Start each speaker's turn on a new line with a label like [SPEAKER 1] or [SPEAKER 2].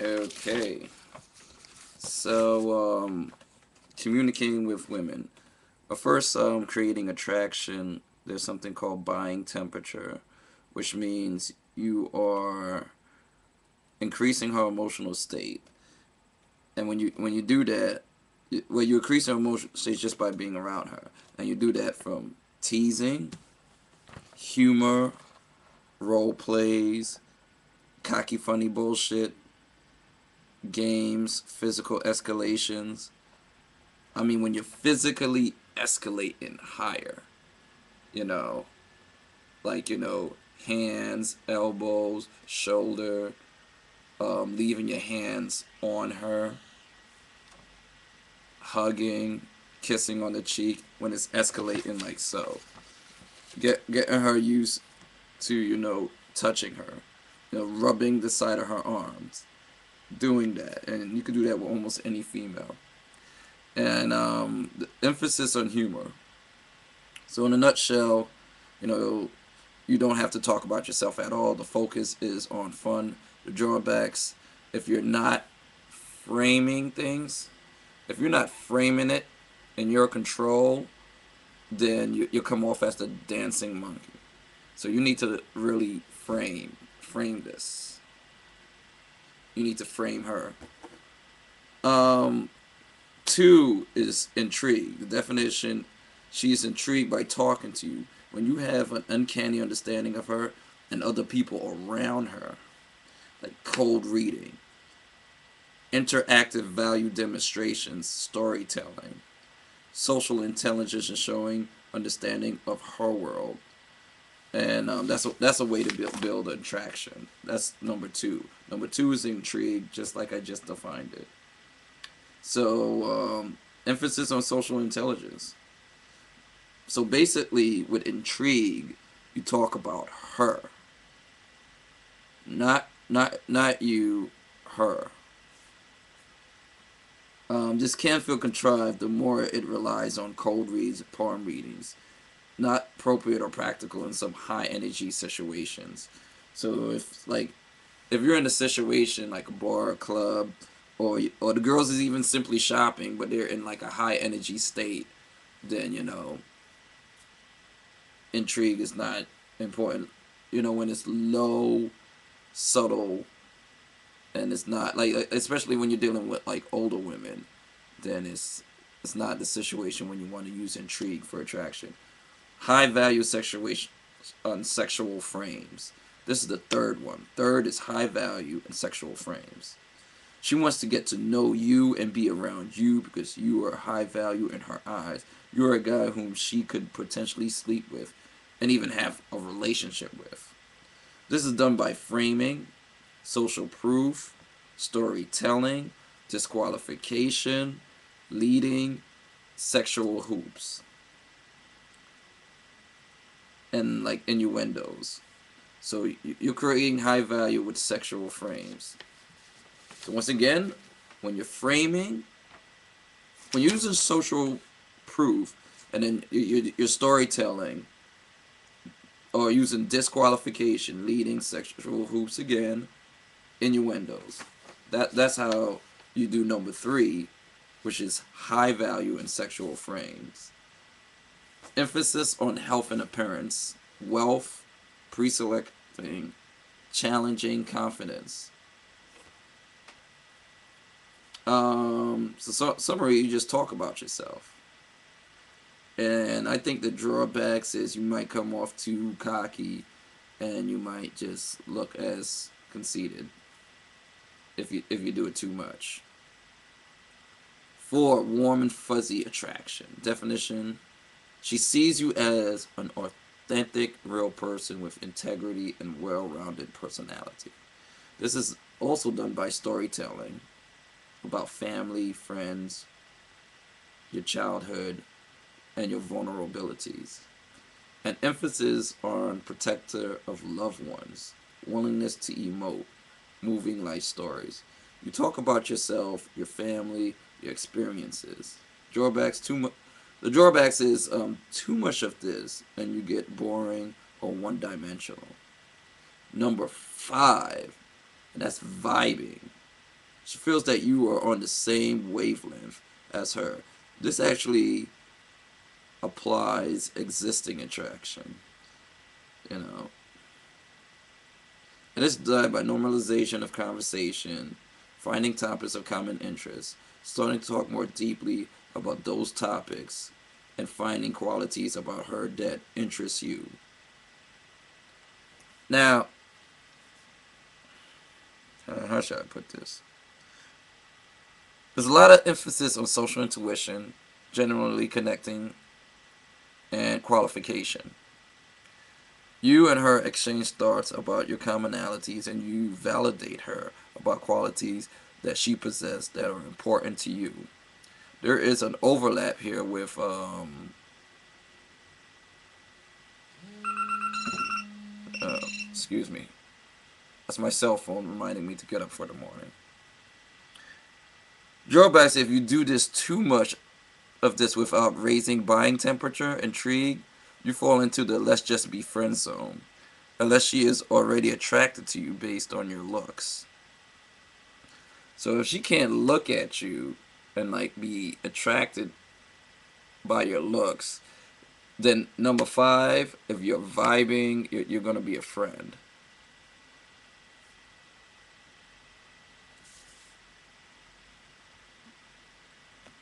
[SPEAKER 1] Okay. So, communicating with women. First, creating attraction. There's something called buying temperature, which means you are increasing her emotional state. And when you do that, well, you increase her emotional state just by being around her, and you do that from teasing, humor, role plays, cocky funny bullshit, games, physical escalations. I mean, when you're physically escalating higher, you know, like, hands, elbows, shoulder, leaving your hands on her, hugging, kissing on the cheek when it's escalating like so. Getting her used to, touching her, rubbing the side of her arms, doing that. And you can do that with almost any female. And the emphasis on humor. So, in a nutshell, you know, you don't have to talk about yourself at all. The focus is on fun. The drawbacks, if you're not framing things, if you're not framing it in your control, then you'll come off as the dancing monkey. So you need to really frame this. You need to frame her. Um, Two is intrigue. The definition: she is intrigued by talking to you. When you have an uncanny understanding of her and other people around her, like cold reading, interactive value demonstrations, storytelling, social intelligence, and showing understanding of her world. And that's a way to build attraction. That's number two. Number two is intrigue, just like I just defined it. So emphasis on social intelligence. So basically, with intrigue, you talk about her, not you, her. This can feel contrived the more it relies on cold reads, palm readings, not appropriate or practical in some high energy situations. So if you're in a situation like a bar, or club, or the girls is even simply shopping, but they're in like a high energy state, then intrigue is not important. When it's low, subtle, and it's not like, especially when you're dealing with like older women, then it's not the situation when you want to use intrigue for attraction. High value sexuation on sexual frames. This is the third one. Third is high value and sexual frames. She wants to get to know you and be around you because you are high value in her eyes. You're a guy whom she could potentially sleep with and even have a relationship with. This is done by framing, social proof, storytelling, disqualification, leading, sexual hoops, and like innuendos. So you're creating high value with sexual frames. So once again, when you're framing, when you're using social proof, and then you're storytelling, or using disqualification, leading, sexual hoops again, innuendos. That's how you do number three, which is high value in sexual frames. Emphasis on health and appearance, wealth, pre-selecting, challenging confidence. Summary, you just talk about yourself. And I think the drawbacks is you might come off too cocky and you might just look as conceited if you do it too much. Four, warm and fuzzy attraction. Definition: she sees you as an authentic, real person with integrity and well-rounded personality. This is also done by storytelling about family, friends, your childhood, and your vulnerabilities. An emphasis on protector of loved ones, willingness to emote, moving life stories. You talk about yourself, your family, your experiences. Drawbacks too much. The drawbacks is too much of this, and you get boring or one-dimensional. Number five, and that's vibing. She feels that you are on the same wavelength as her. This actually applies existing attraction, you know. And it's done by normalization of conversation, finding topics of common interest, starting to talk more deeply about those topics, and finding qualities about her that interest you. Now, how should I put this? There's a lot of emphasis on social intuition, generally connecting, and qualification. You and her exchange thoughts about your commonalities, and you validate her about qualities that she possesses that are important to you. There is an overlap here with, uh, excuse me, that's my cell phone reminding me to get up for the morning. Drawbacks: if you do this too much of this without raising buying temperature, intrigue, you fall into the let's just be friends zone, unless she is already attracted to you based on your looks. So if she can't look at you and like be attracted by your looks, then number five, if you're vibing, you're gonna be a friend.